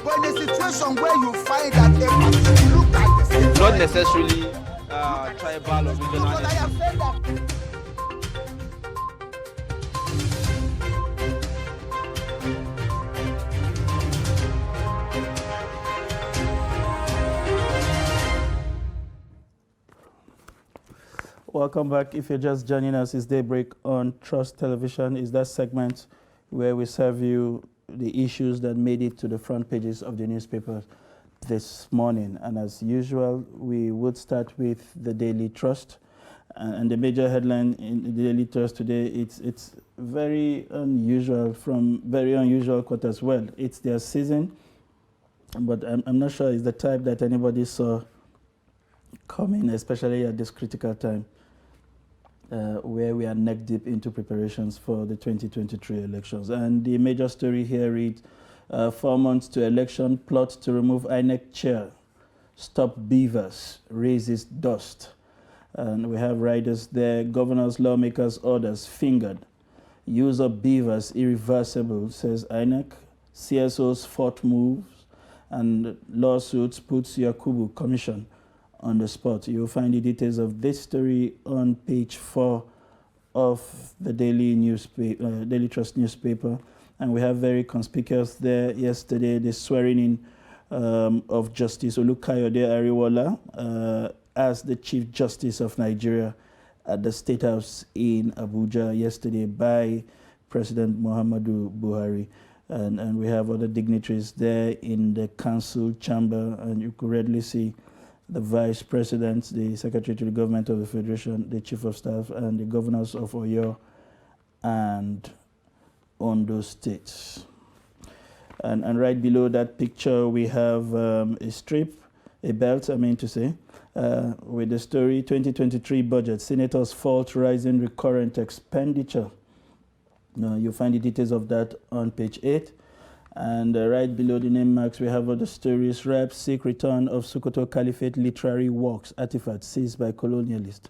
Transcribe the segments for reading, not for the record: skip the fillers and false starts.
But in a situation where you find that a look at the not necessarily tribal or regional. I have said that. Welcome back. If you're just joining us, it's Daybreak on Trust Television. It's that segment where we serve you the issues that made it to the front pages of the newspaper this morning. And as usual, we would start with the Daily Trust. And the major headline in the Daily Trust today, it's very unusual, from very unusual quote as well. It's their season, but I'm not sure it's the type that anybody saw coming, especially at this critical time. Where we are neck deep into preparations for the 2023 elections. And the major story here reads, 4 months to election, plot to remove INEC chair, stop beavers, raises dust. And we have riders there, governors, lawmakers, orders fingered. Use of beavers irreversible, says INEC. CSO's fourth moves and lawsuits puts Yakubu Commission on the spot. You'll find the details of this story on page 4 of the Daily Trust newspaper. And we have very conspicuous there yesterday the swearing in of Justice Olukayode Ariwola as the Chief Justice of Nigeria at the State House in Abuja yesterday by President Muhammadu Buhari. And we have other dignitaries there in the council chamber, and you could readily see the Vice President, the Secretary to the Government of the Federation, the Chief of Staff, and the governors of Oyo and Ondo states. And right below that picture, we have a strip, a belt, with the story, 2023 budget, Senators fault rising recurrent expenditure. Now, you'll find the details of that on page 8. And right below the name marks, we have other stories. Reps seek return of Sokoto Caliphate literary works, artifacts seized by colonialists.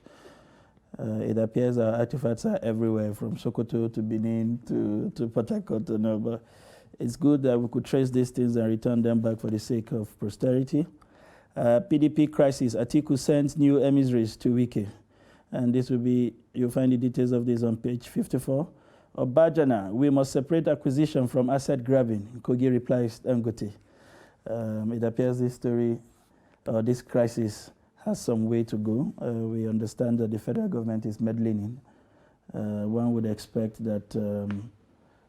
It appears our artifacts are everywhere, from Sokoto to Benin to Port Harcourt. But it's good that we could trace these things and return them back for the sake of posterity. PDP crisis, Atiku sends new emissaries to Wike. And this will be, you'll find the details of this on page 54. Obajana, we must separate acquisition from asset grabbing. Kogi replies, Dangote. It appears this story, this crisis, has some way to go. We understand that the federal government is meddling in. One would expect that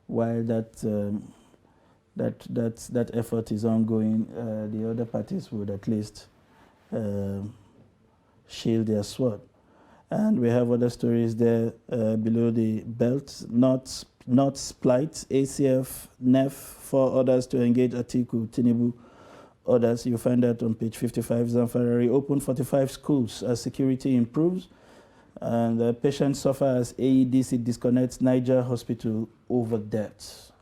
while that effort is ongoing, the other parties would at least shield their sword. And we have other stories there below the belt. Not Splight, ACF, NEF, 4 others to engage Atiku, Tinubu, others. You'll find that on page 55. Zamfara open 45 schools as security improves. And patients suffer as AEDC disconnects Niger hospital over deaths.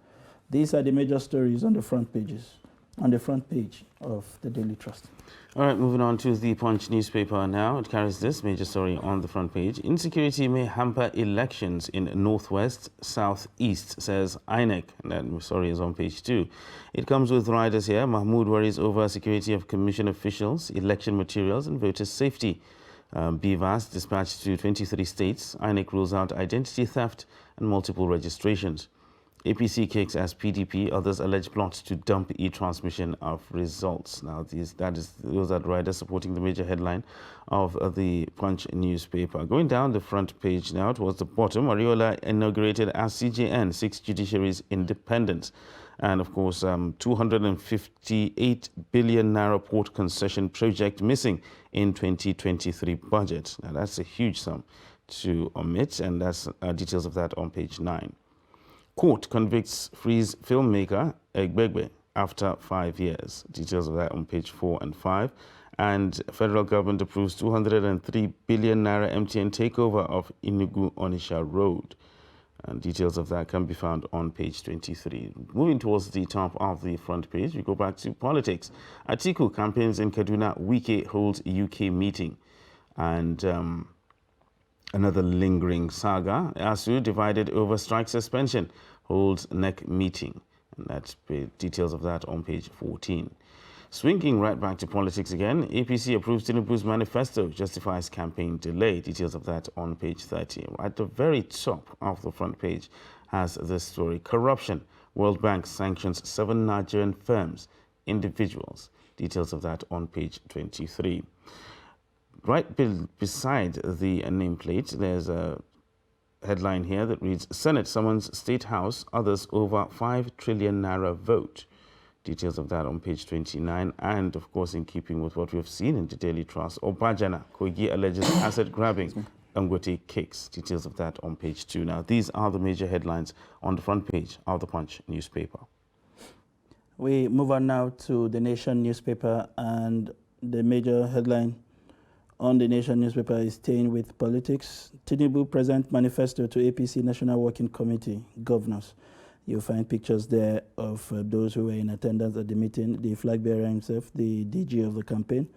These are the major stories on the front pages, on the front page of the Daily Trust. All right, moving on to the Punch newspaper now. It carries this major story on the front page. Insecurity may hamper elections in Northwest, Southeast, says INEC. And that story is on page 2. It comes with riders here. Mahmoud worries over security of commission officials, election materials, and voter safety. BVAS dispatched to 23 states. INEC rules out identity theft and multiple registrations. APC kicks as PDP, others allege plot to dump e-transmission of results. Now, those are riders supporting the major headline of the Punch newspaper. Going down the front page now towards the bottom, Ariola inaugurated as CJN, 6 judiciaries independence. And of course, 258 billion naira port concession project missing in 2023 budget. Now, that's a huge sum to omit, and that's details of that on page 9. Court convicts freeze filmmaker Egbegbe after 5 years. Details of that on page 4 and 5. And federal government approves 203 billion naira MTN takeover of Enugu-Onisha Road. And details of that can be found on page 23. Moving towards the top of the front page, we go back to politics. Atiku campaigns in Kaduna, Wike holds UK meeting. And another lingering saga, ASU divided over strike suspension, holds NEC meeting. That's details of that on page 14. Swinging right back to politics again, APC approves Tinubu's manifesto, justifies campaign delay. Details of that on page 30. At the very top of the front page has this story. Corruption. World Bank sanctions 7 Nigerian firms, individuals. Details of that on page 23. Right beside the nameplate, there's a headline here that reads, Senate summons State House, others over 5 trillion naira vote. Details of that on page 29. And, of course, in keeping with what we have seen in the Daily Trust, Obajana, Kogi alleges asset grabbing, Dangote kicks. Details of that on page 2. Now, these are the major headlines on the front page of the Punch newspaper. We move on now to the Nation newspaper, and the major headline on the Nation newspaper is staying with politics. Tinubu present manifesto to APC National Working Committee governors. You'll find pictures there of those who were in attendance at the meeting, the flag bearer himself, the DG of the campaign,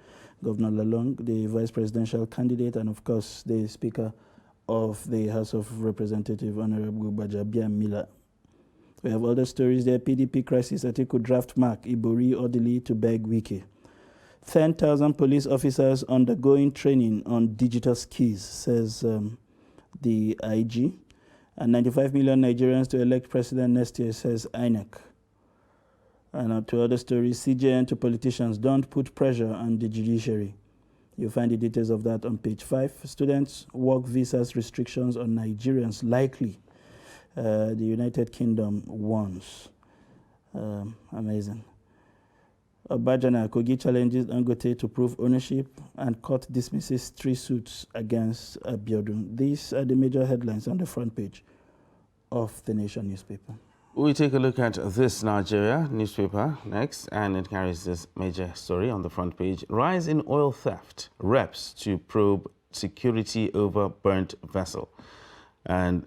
Governor Lalong, the vice presidential candidate, and of course the Speaker of the House of Representatives, Honorable Bajabia Miller. We have other stories there. PDP crisis, Atiku draft mark, Ibori orderly to beg Wiki. 10,000 police officers undergoing training on digital skills, says the IG. And 95 million Nigerians to elect president next year, says INEC. And to other stories, CJN to politicians, don't put pressure on the judiciary. You'll find the details of that on page 5. Students, work visas restrictions on Nigerians likely. The United Kingdom warns. Amazing. Obajana, Kogi challenges Dangote to prove ownership, and court dismisses 3 suits against Abiodun. These are the major headlines on the front page of the Nation newspaper. We take a look at This Nigeria newspaper next, and it carries this major story on the front page. Rise in oil theft, reps to probe security over burnt vessel. And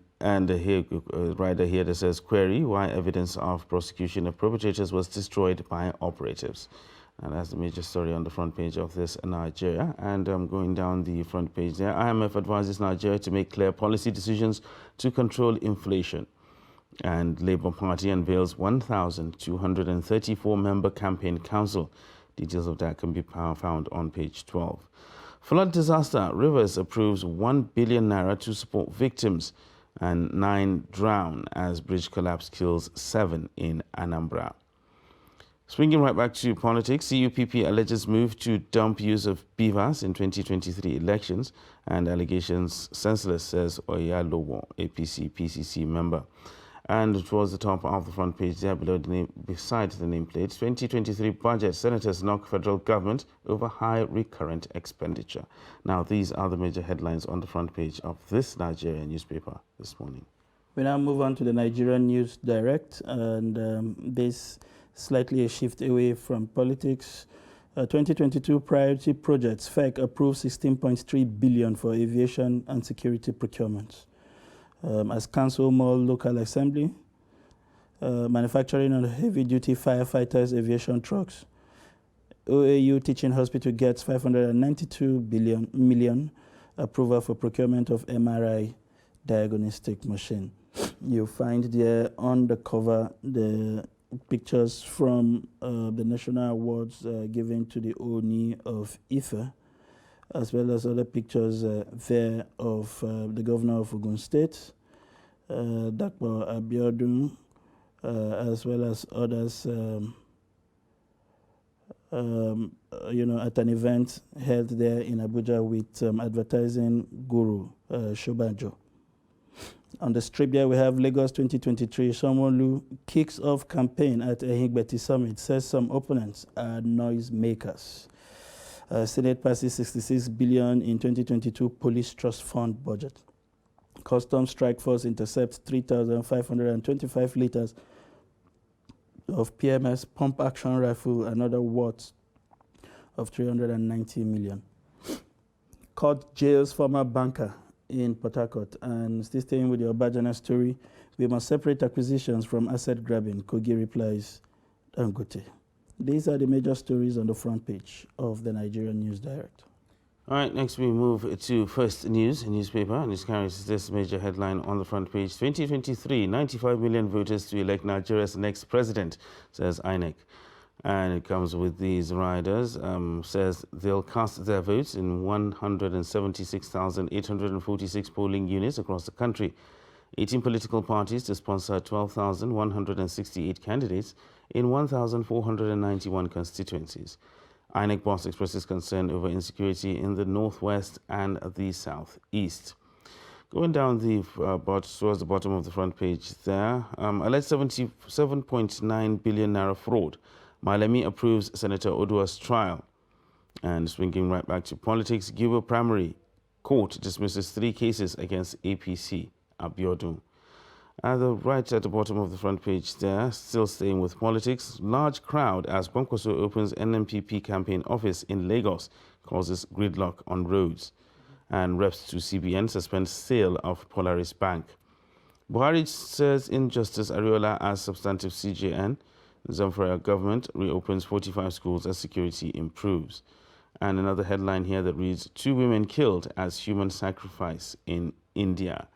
here, writer here that says, query why evidence of prosecution of perpetrators was destroyed by operatives. And that's the major story on the front page of This Nigeria. And going down the front page there, IMF advises Nigeria to make clear policy decisions to control inflation. And Labour Party unveils 1,234 member campaign council. Details of that can be found on page 12. Flood disaster, Rivers approves 1 billion naira to support victims, and 9 drown as bridge collapse kills 7 in Anambra. Swinging right back to politics, CUPP alleges move to dump use of beavers in 2023 elections, and allegations senseless, says Oyalowo, APC PCC member. And towards the top of the front page there, below the name, beside the nameplate, 2023 budget, senators knock federal government over high recurrent expenditure. Now, these are the major headlines on the front page of This Nigerian newspaper this morning. We now move on to the Nigerian News Direct, and this slightly a shift away from politics. 2022 priority projects, FEC approves 16.3 billion for aviation and security procurement. As Council Mall Local Assembly, manufacturing on heavy-duty firefighters aviation trucks. OAU Teaching Hospital gets 592 million approval for procurement of MRI diagnostic machine. You'll find there on the cover the pictures from the national awards given to the Oni of Ife, as well as other pictures there of the governor of Ogun State, Dr. Abiodun, as well as others, at an event held there in Abuja with advertising guru Shobanjo. On the strip there, we have Lagos 2023. Sanwo-Olu kicks off campaign at Ehigbeti Summit, says some opponents are noise makers. Senate passes 66 billion in 2022 Police Trust Fund budget. Customs Strike Force intercepts 3,525 liters of PMS pump action rifle, another worth of 390 million. Court jails former banker in Port Harcourt. And still staying with the Obajana story, we must separate acquisitions from asset grabbing. Kogi replies, Dangote. These are the major stories on the front page of the Nigerian News Direct. All right, next we move to First News newspaper, and this carries this major headline on the front page. 2023, 95 million voters to elect Nigeria's next president, says INEC. And it comes with these riders, says they'll cast their votes in 176,846 polling units across the country. 18 political parties to sponsor 12,168 candidates in 1,491 constituencies. INEC boss expresses concern over insecurity in the northwest and the southeast. Going down towards the bottom of the front page there, alleged 77.9 billion naira fraud. Malemi approves Senator Odua's trial. And swinging right back to politics, Gubo Primary Court dismisses 3 cases against APC, Abiodun. Right at the bottom of the front page there, still staying with politics, large crowd as Kwankwaso opens NNPP campaign office in Lagos, causes gridlock on roads. And reps to CBN suspend sale of Polaris Bank. Buhari says Injustice Ariola as substantive CJN. Zamfara government reopens 45 schools as security improves. And another headline here that reads, 2 women killed as human sacrifice in India.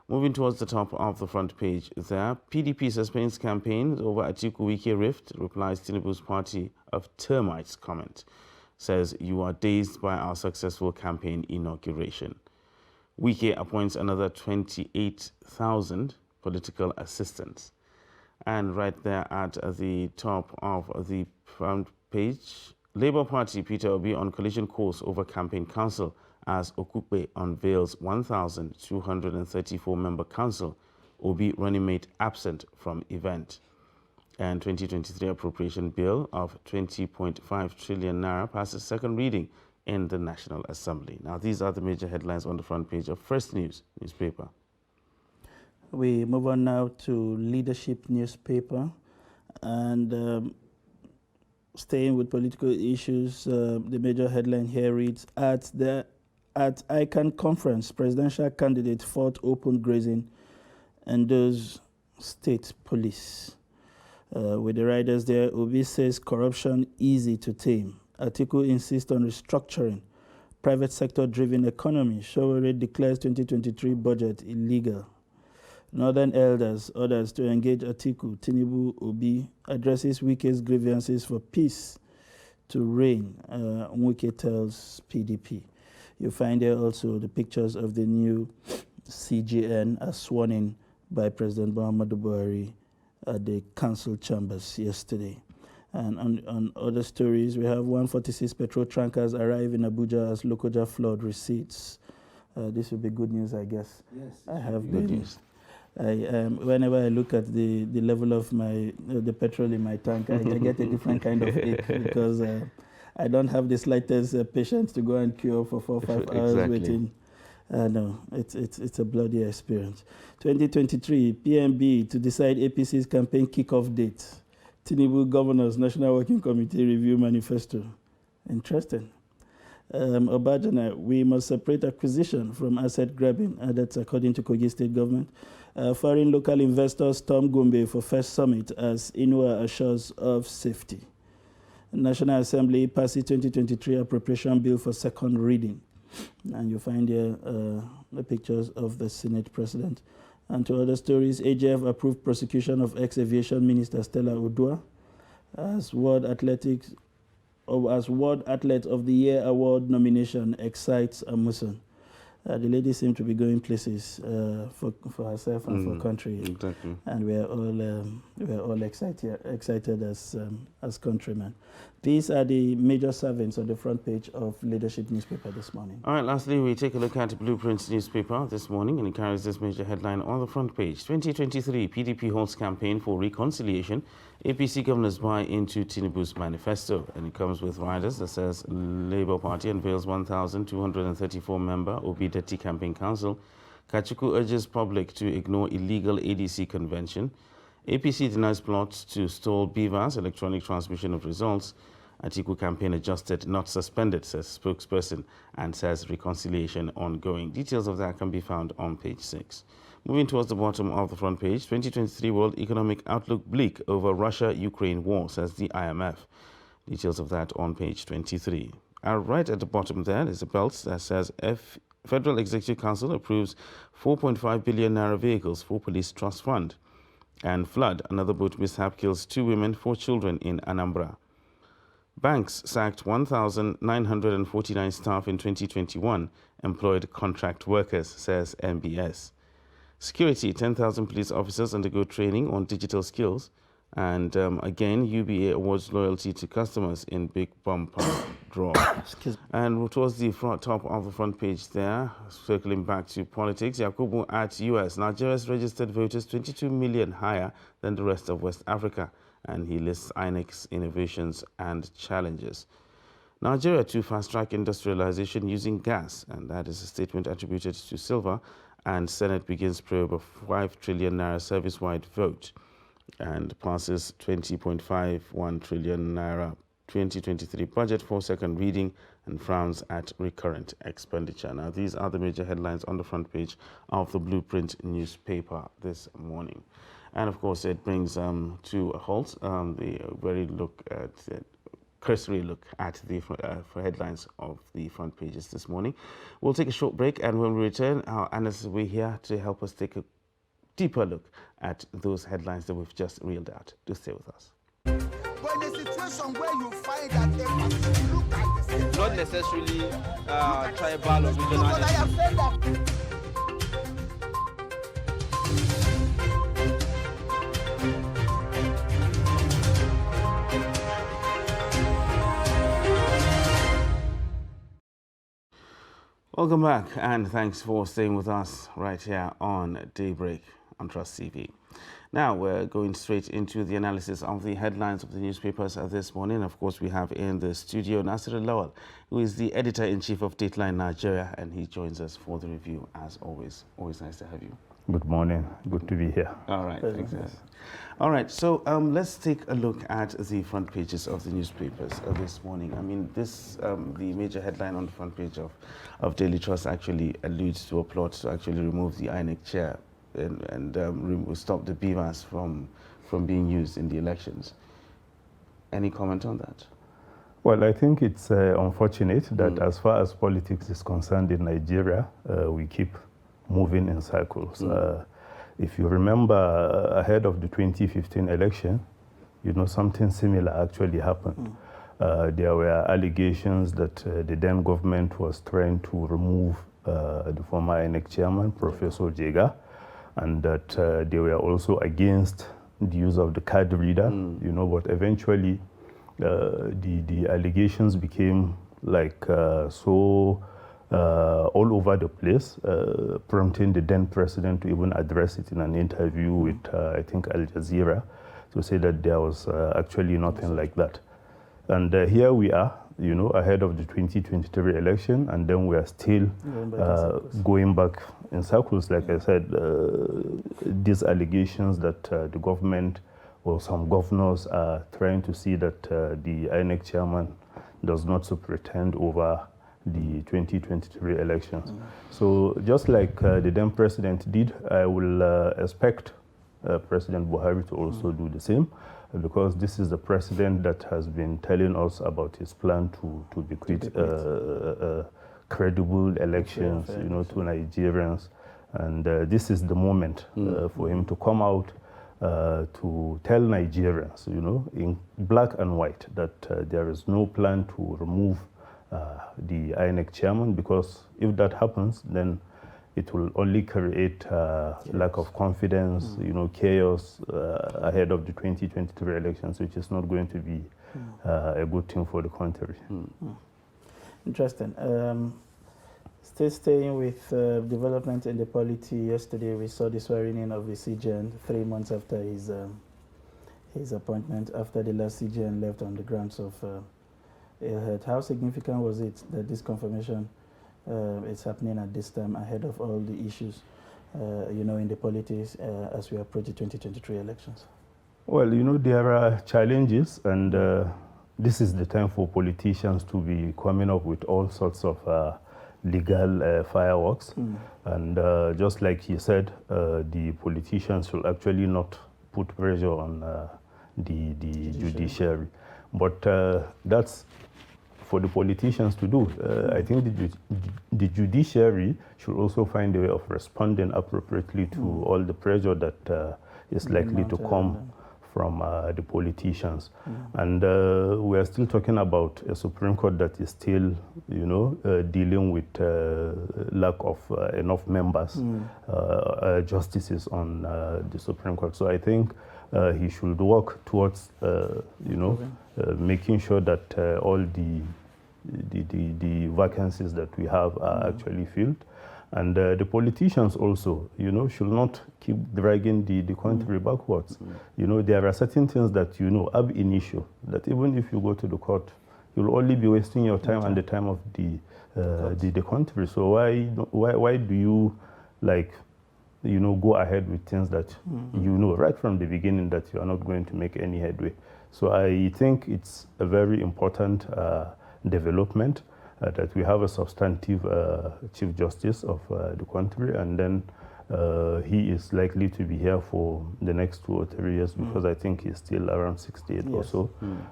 Moving towards the top of the front page there, PDP suspends campaign over Atiku Wike rift, replies Tinubu's party of termites comment. Says, you are dazed by our successful campaign inauguration. Wike appoints another 28,000 political assistants. And right there at the top of the front page, Labour Party Peter Obi on collision course over campaign council as Okupe unveils 1,234 member council. Obi running mate absent from event. And 2023 appropriation bill of 20.5 trillion naira passes second reading in the National Assembly. Now, these are the major headlines on the front page of First News newspaper. We move on now to Leadership newspaper, and staying with political issues, the major headline here reads, at ICANN conference, presidential candidate fought open grazing and those state police. With the riders there, Obi says corruption easy to tame. Atiku insists on restructuring. Private sector driven economy. Showore declares 2023 budget illegal. Northern elders, others to engage Atiku, Tinubu, Obi, addresses Wike's grievances for peace to reign, Wike tells PDP. You find there also the pictures of the new CGN as sworn in by President Muhammadu Buhari at the council chambers yesterday. And on other stories, we have 146 petrol tankers arrive in Abuja as Lokoja flood recedes. This will be good news, I guess. Yes. I have good news. Whenever I look at the level of the petrol in my tank, I get a different kind of ache because I don't have the slightest patience to go and queue for 4 or 5 hours waiting. No, it's a bloody experience. 2023 PMB to decide APC's campaign kickoff date. Tinubu Governors National Working Committee review manifesto. Interesting. Obajana, we must separate acquisition from asset grabbing. That's according to Kogi State Government. Foreign local investors storm Gombe for first summit as Inua assures of safety. National Assembly passes 2023 appropriation bill for second reading. And you find here the pictures of the Senate President. And to other stories, AJF approved prosecution of ex-aviation minister Stella Odua as World Athlete of the Year award nomination excites Amuson. The lady seemed to be going places for herself and for country. Exactly. And we are all excited as countrymen. These are the major servants on the front page of Leadership newspaper this morning. All right, lastly, we take a look at Blueprints newspaper this morning, and it carries this major headline on the front page. 2023 PDP holds campaign for reconciliation. APC governors buy into Tinubu's manifesto, and it comes with riders that says Labour Party unveils 1,234 member Obideti campaign council. Kachuku urges public to ignore illegal ADC convention. APC denies plots to stall BVAS electronic transmission of results. Atiku campaign adjusted, not suspended, says spokesperson, and says reconciliation ongoing. Details of that can be found on page 6. Moving towards the bottom of the front page, 2023 World Economic Outlook bleak over Russia-Ukraine war, says the IMF. Details of that on page 23. And right at the bottom there is a belt that says Federal Executive Council approves 4.5 billion naira vehicles for police trust fund. And flood, another boat mishap kills 2 women, 4 children in Anambra. Banks sacked 1,949 staff in 2021, employed contract workers, says MBS. Security, 10,000 police officers undergo training on digital skills. And again, UBA awards loyalty to customers in big bumper draw. And towards the top of the front page there, circling back to politics, Yakubu at US. Nigeria's registered voters 22 million higher than the rest of West Africa. And he lists INEC's innovations and challenges. Nigeria to fast-track industrialization using gas. And that is a statement attributed to Silva. And Senate begins probe of 5 trillion naira service-wide vote and passes 20.51 trillion naira 2023 budget for second reading and frowns at recurrent expenditure. Now, these are the major headlines on the front page of the Blueprint newspaper this morning. And of course, it brings to a halt the very cursory look at the headlines of the front pages this morning. We'll take a short break, and when we return, our analysts will be here to help us take a deeper look at those headlines that we've just reeled out. Do stay with us. But in a situation where you find that you look at the same, Not necessarily tribal or regional. but I have said that. Welcome back, and thanks for staying with us right here on Daybreak on Trust TV. Now we're going straight into the analysis of the headlines of the newspapers this morning. Of course, we have in the studio Nasir Lawal, who is the editor-in-chief of Dateline Nigeria, and he joins us for the review as always. Always nice to have you. Good morning. Good to be here. All right. Thanks. All right. So let's take a look at the front pages of the newspapers this morning. I mean, the major headline on the front page of Daily Trust actually alludes to a plot to actually remove the INEC chair and stop the BVAS from being used in the elections. Any comment on that? Well, I think it's unfortunate that as far as politics is concerned in Nigeria, we keep moving in circles. If you remember, ahead of the 2015 election, something similar actually happened. There were allegations that the then government was trying to remove the former INEC chairman, Professor Jega, and that they were also against the use of the card reader, but eventually the allegations became like all over the place, prompting the then president to even address it in an interview with, I think, Al Jazeera, to say that there was actually nothing like that. And here we are, ahead of the 2023 election, and then we are still going back in circles. Like I said, these allegations that the government or some governors are trying to see that the INEC chairman does not pretend over the 2023 elections. So just like the then president did, I will expect President Buhari to also do the same, because this is the president that has been telling us about his plan to bequeath credible elections, to Nigerians. And this is the moment for him to come out to tell Nigerians, in black and white, that there is no plan to remove the INEC chairman, because if that happens, then it will only create lack of confidence, chaos ahead of the 2023 elections, which is not going to be a good thing for the country. Interesting. Still staying with development in the polity, yesterday we saw the swearing in of the CGN 3 months after his appointment, after the last CGN left on the grounds of how significant was it that this confirmation is happening at this time ahead of all the issues, in the politics as we approach the 2023 elections? Well, there are challenges, and this is the time for politicians to be coming up with all sorts of legal fireworks. And just like he said, the politicians should actually not put pressure on the judiciary. But that's for the politicians to do. I think the judiciary should also find a way of responding appropriately to all the pressure that is likely to come from the politicians. And we are still talking about a Supreme Court that is still, dealing with lack of enough members, justices on the Supreme Court. So I think he should work towards, making sure that all the vacancies that we have are actually filled. And the politicians also, should not keep dragging the country backwards. There are certain things that, ab initio, that even if you go to the court, you'll only be wasting your time and the time of the country. So why do you, go ahead with things that right from the beginning that you are not going to make any headway? So I think it's a very important development. That we have a substantive Chief Justice of the country, and then he is likely to be here for the next 2 or 3 years because I think he's still around 68 or so.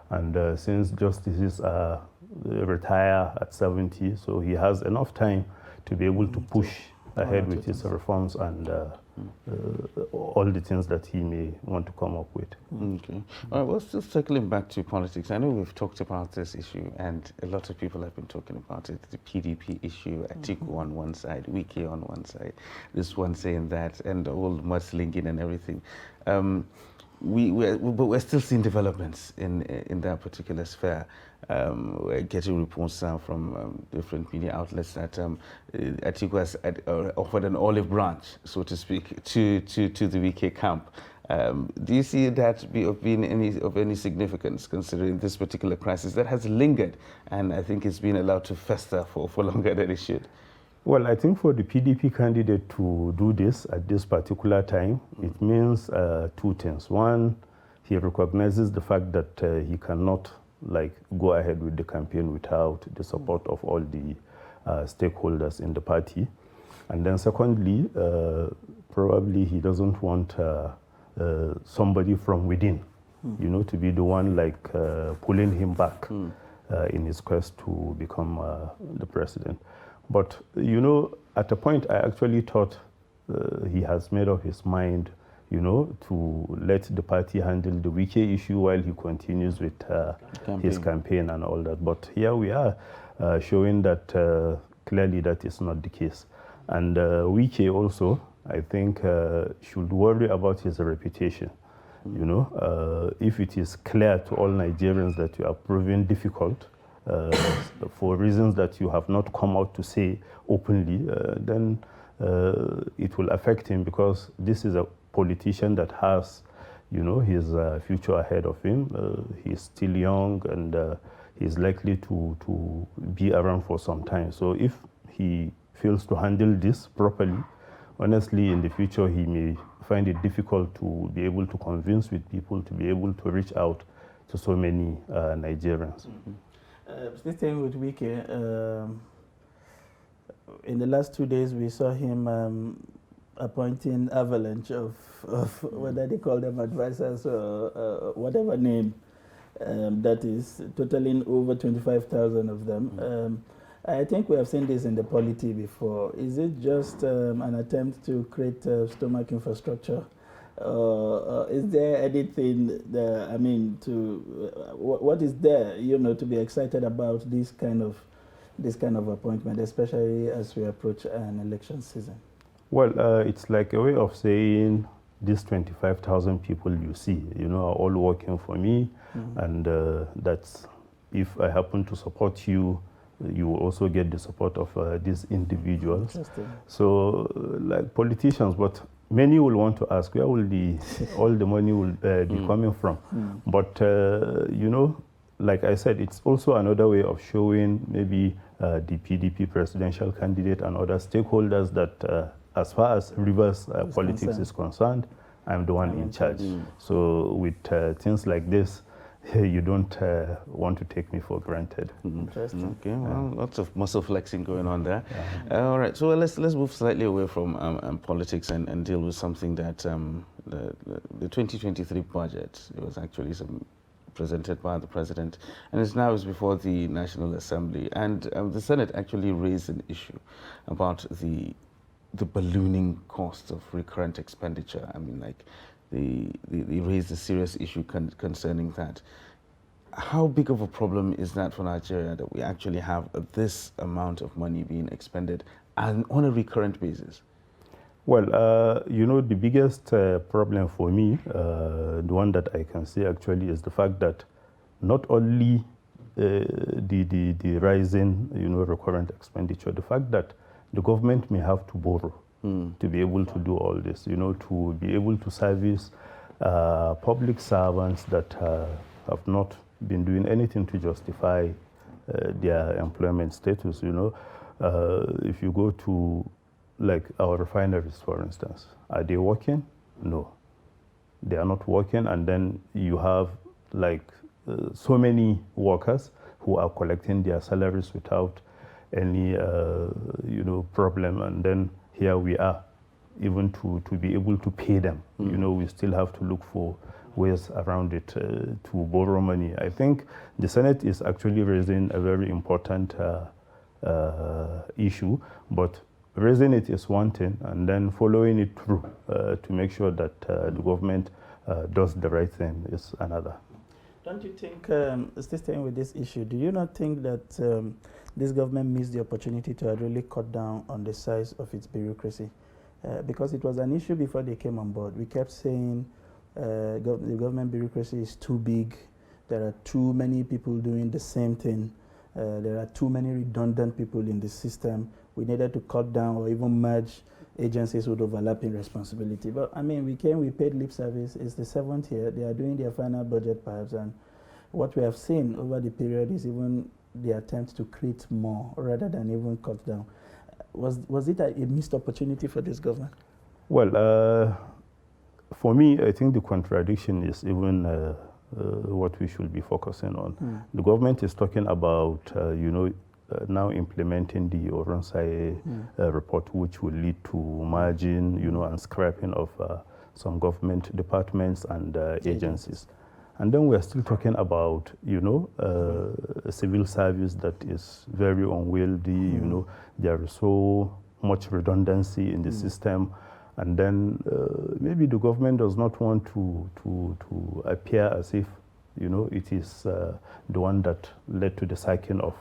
And since justices retire at 70, so he has enough time to be able to push ahead with his reforms and all the things that he may want to come up with. Okay. All right, well, still circling back to politics, I know we've talked about this issue and a lot of people have been talking about it, the PDP issue, Atiku on one side, Wike on one side, this one saying that, and all mudslinging and everything. But we're still seeing developments in that particular sphere. We're getting reports now from different media outlets that Atiku has offered an olive branch, so to speak, to the Wike camp. Do you see that being of any significance, considering this particular crisis that has lingered and I think it's been allowed to fester for longer than it should? Well, I think for the PDP candidate to do this at this particular time, it means 2 things. One, he recognizes the fact that he cannot go ahead with the campaign without the support of all the stakeholders in the party. And then secondly, probably he doesn't want somebody from within, to be the one pulling him back in his quest to become the president. But, at a point, I actually thought he has made up his mind, to let the party handle the Wike issue while he continues with his campaign and all that. But here we are showing that clearly that is not the case. And Wike also, I think, should worry about his reputation. If it is clear to all Nigerians that you are proving difficult, for reasons that you have not come out to say openly, then it will affect him, because this is a politician that has, his future ahead of him. He's still young and he's likely to be around for some time. So if he fails to handle this properly, honestly, in the future, he may find it difficult to be able to convince with people, to be able to reach out to so many Nigerians. Still staying with Wike, in the last 2 days we saw him appointing avalanche of whether they call them advisors or whatever name, that is totaling over 25,000 of them. I think we have seen this in the polity before. Is it just an attempt to create stomach infrastructure? Is there anything there, what is there, to be excited about this kind of appointment, especially as we approach an election season? Well, it's like a way of saying these 25,000 people you see, are all working for me, and that's, if I happen to support you, you will also get the support of these individuals. So, like politicians, but many will want to ask, where will all the money will be coming from? But, like I said, it's also another way of showing maybe the PDP presidential candidate and other stakeholders that as far as Rivers politics is concerned, I'm the one in charge. So with things like this, you don't want to take me for granted. Interesting. Okay, well, lots of muscle flexing going on there. All right, so let's move slightly away from politics and deal with something that the 2023 budget, there was actually some presented by the president, and it's now before the National Assembly. And the Senate actually raised an issue about the ballooning costs of recurrent expenditure. I mean, like, they raised a serious issue concerning that. How big of a problem is that for Nigeria, that we actually have this amount of money being expended and on a recurrent basis? Well, you know, the biggest problem for me, the one that I can see actually, is the fact that not only the rising, you know, recurrent expenditure, the fact that the government may have to borrow to be able to do all this, you know, to be able to service public servants that have not been doing anything to justify their employment status, you know. If you go to, like, our refineries, for instance, are they working? No, they are not working. And then you have, like, so many workers who are collecting their salaries without any, you know, problem. And then here we are, even to be able to pay them. You know, we still have to look for ways around it to borrow money. I think the Senate is actually raising a very important issue, but raising it is one thing, and then following it through to make sure that the government does the right thing is another. Don't you think, still staying with this issue, do you not think that this government missed the opportunity to really cut down on the size of its bureaucracy? Because it was an issue before they came on board. We kept saying the government bureaucracy is too big, there are too many people doing the same thing, there are too many redundant people in the system. We needed to cut down or even merge agencies with overlapping responsibility. But I mean, we paid lip service. It's the 7th year. They are doing their final budget perhaps, and what we have seen over the period is even the attempt to create more rather than even cut down. Was it a missed opportunity for this government? Well, for me, I think the contradiction is even what we should be focusing on. The government is talking about, you know, now implementing the Oronsai report, which will lead to merging, you know, and scrapping of some government departments and agencies. And then we're still talking about, you know, a civil service that is very unwieldy, you know, there is so much redundancy in the system. And then maybe the government does not want to appear as if, you know, it is the one that led to the sacking of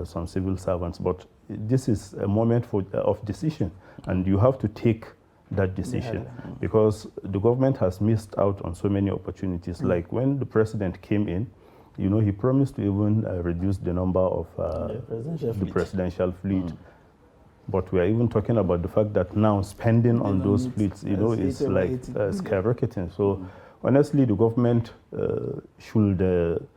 some civil servants. But this is a moment of decision, and you have to take that decision, because the government has missed out on so many opportunities. Like when the president came in, you know, he promised to even reduce the number of the presidential fleet. But we are even talking about the fact that now spending on those fleets, you know, is like skyrocketing. So honestly, the government should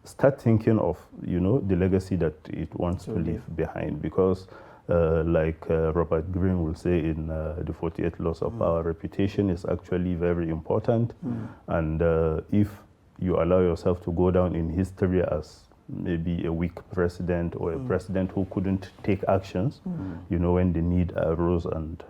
start thinking of, you know, the legacy that it wants to leave behind, because like Robert Greene will say in the 48 Laws of Power, reputation is actually very important. And if you allow yourself to go down in history as maybe a weak president or a president who couldn't take actions, you know, when the need arose and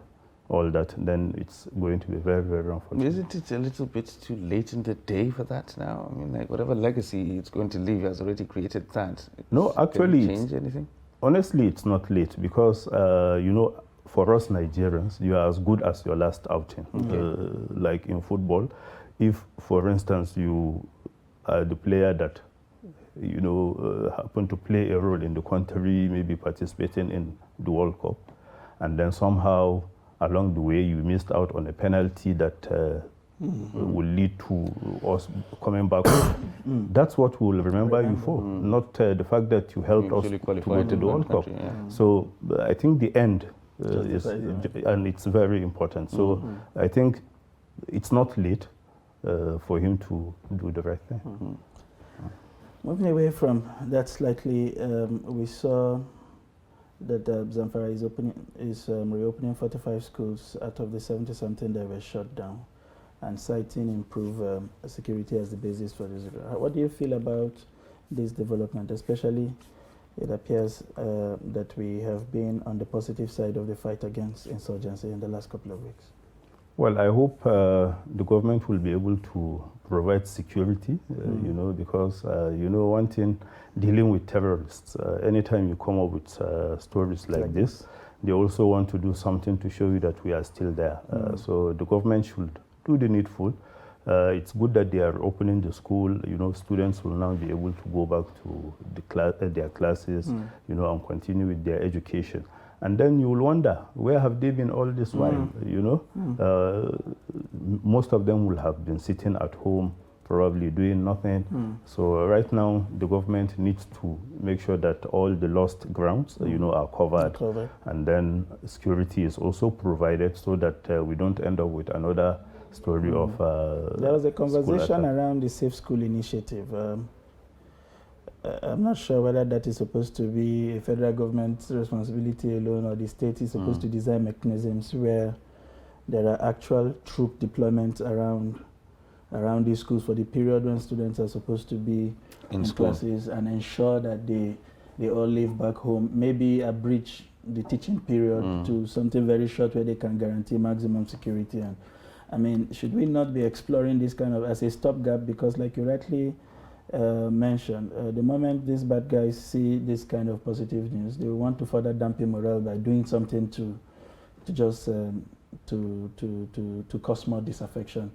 all that, then it's going to be very, very unfortunate. Isn't it a little bit too late in the day for that now? I mean, like, whatever legacy it's going to leave has already created that. No, actually, can it change anything? Honestly, it's not late, because, you know, for us Nigerians, you are as good as your last outing. Like in football, if, for instance, you are the player that, you know, happen to play a role in the country, maybe participating in the World Cup, and then somehow along the way you missed out on a penalty that will lead to us coming back. That's what we'll remember you for, not the fact that you helped us to go to the World Cup. So I think the end is, and it's very important. So I think it's not late for him to do the right thing. Moving away from that slightly, we saw that Zamfara is reopening 45 schools out of the 70-something that were shut down, and citing improved security as the basis for this. What do you feel about this development? Especially, it appears that we have been on the positive side of the fight against insurgency in the last couple of weeks. Well, I hope the government will be able to provide security, you know, because, you know, one thing, dealing with terrorists, anytime you come up with stories like this, they also want to do something to show you that we are still there. So the government should do the needful. It's good that they are opening the school. You know, students will now be able to go back to their classes, you know, and continue with their education. And then you will wonder, where have they been all this while, you know? Most of them will have been sitting at home, probably doing nothing. So right now, the government needs to make sure that all the lost grounds, you know, are covered. And then security is also provided so that we don't end up with another story of there was a conversation around the Safe School Initiative. I'm not sure whether that is supposed to be a federal government's responsibility alone, or the state is supposed to design mechanisms where there are actual troop deployments around these schools for the period when students are supposed to be in classes, and ensure that they all live back home. Maybe abridge the teaching period to something very short where they can guarantee maximum security. And I mean, should we not be exploring this kind of as a stopgap? Because like you rightly mentioned, the moment these bad guys see this kind of positive news, they want to further dampen morale by doing something to just to cause more disaffection.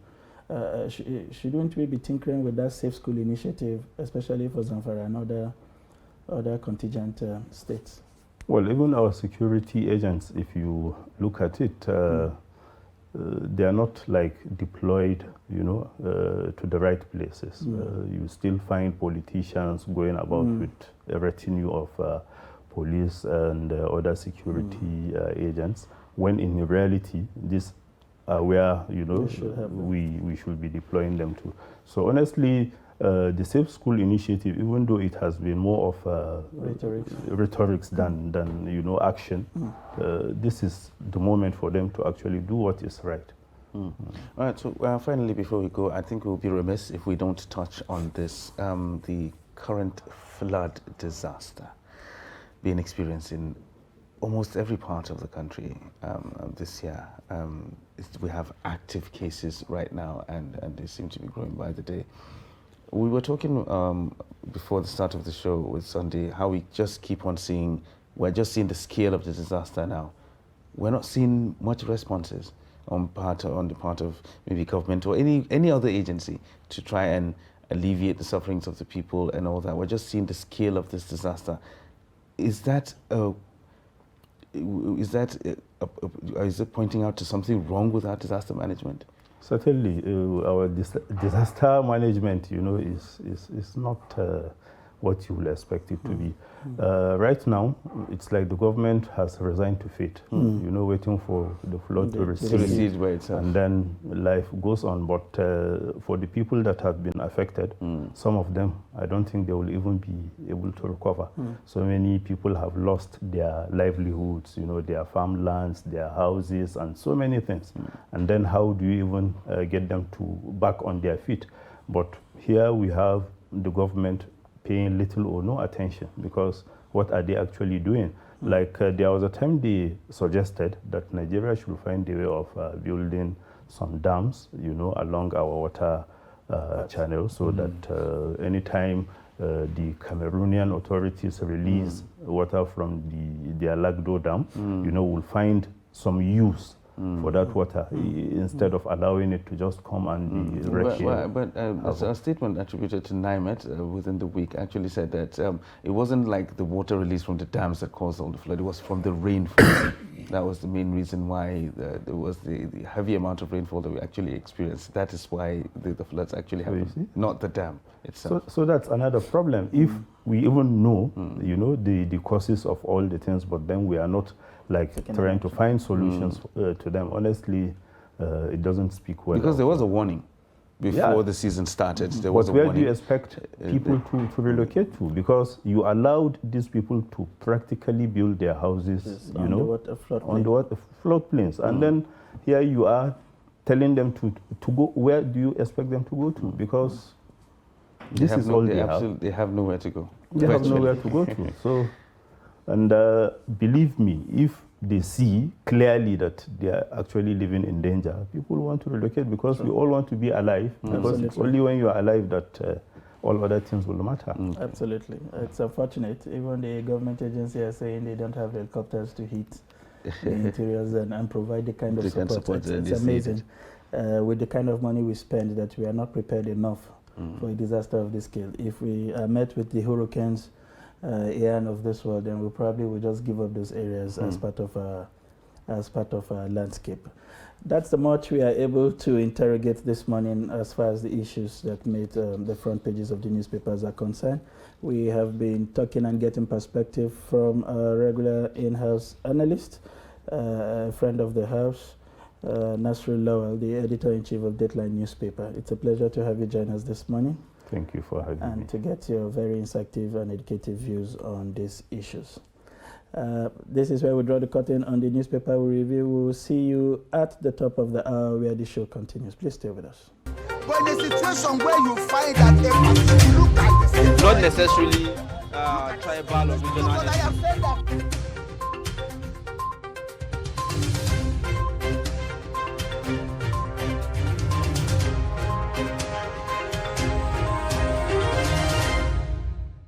Shouldn't we be tinkering with that Safe School Initiative, especially for Zamfara and other contingent states? Well, even our security agents, if you look at it, they are not like deployed, you know, to the right places. You still find politicians going about with a retinue of police and other security agents, when in reality, these are where, you know, we should be deploying them to. So honestly, the Safe School Initiative, even though it has been more of rhetorics than you know, action, this is the moment for them to actually do what is right. All right, so finally, before we go, I think we'll be remiss if we don't touch on this, the current flood disaster being experienced in almost every part of the country this year. We have active cases right now, and they seem to be growing by the day. We were talking before the start of the show with Sunday how we just keep on seeing, we're just seeing the scale of the disaster now. We're not seeing much responses on the part of maybe government or any other agency to try and alleviate the sufferings of the people and all that. We're just seeing the scale of this disaster. Is it pointing out to something wrong with our disaster management? Certainly, our disaster management, you know, is not what you will expect it to be. Right now, it's like the government has resigned to fate, you know, waiting for the flood to recede, and then life goes on. But for the people that have been affected, some of them, I don't think they will even be able to recover. So many people have lost their livelihoods, you know, their farmlands, their houses, and so many things. And then how do you even get them back on their feet? But here we have the government paying little or no attention, because what are they actually doing? Like there was a time they suggested that Nigeria should find a way of building some dams, you know, along our water channel, so that anytime the Cameroonian authorities release water from their Lagdo Dam, you know, will find some use for that water instead of allowing it to just come and be wrecking. But a statement attributed to NIMET within the week actually said that it wasn't like the water released from the dams that caused all the flood, it was from the rainfall. That was the main reason why there was the heavy amount of rainfall that we actually experienced. That is why the floods actually happened, not the dam itself. So that's another problem. If we even know, you know, the causes of all the things, but then we are not like trying to find solutions to them, honestly, it doesn't speak well. Because there was a warning before the season started. There was a warning. Where do you expect people to relocate to? Because you allowed these people to practically build their houses, you know, on the floodplains. And then here you are telling them to go. Where do you expect them to go to? Because this is all they have. They have nowhere to go. They have nowhere to go to. So, and believe me, if they see clearly that they are actually living in danger, people want to relocate because we all want to be alive. Because it's only when you are alive that all other things will matter. Absolutely. It's unfortunate. Even the government agency are saying they don't have helicopters to hit the interiors and provide the kind of support. It's amazing. With the kind of money we spend, that we are not prepared enough for a disaster of this scale. If we are met with the hurricanes, Ian of this world, then we probably will just give up those areas as part of our landscape. That's the much we are able to interrogate this morning as far as the issues that made the front pages of the newspapers are concerned. We have been talking and getting perspective from a regular in-house analyst, a friend of the house, Nasrul Lawal, the editor-in-chief of Dateline newspaper. It's a pleasure to have you join us this morning. Thank you for having me. And to get your very insightful and educative views on these issues. This is where we draw the curtain on the newspaper we review. We will see you at the top of the hour where the show continues. Please stay with us. But in a situation where you find that a look at the Not necessarily tribal or regional. but I have said that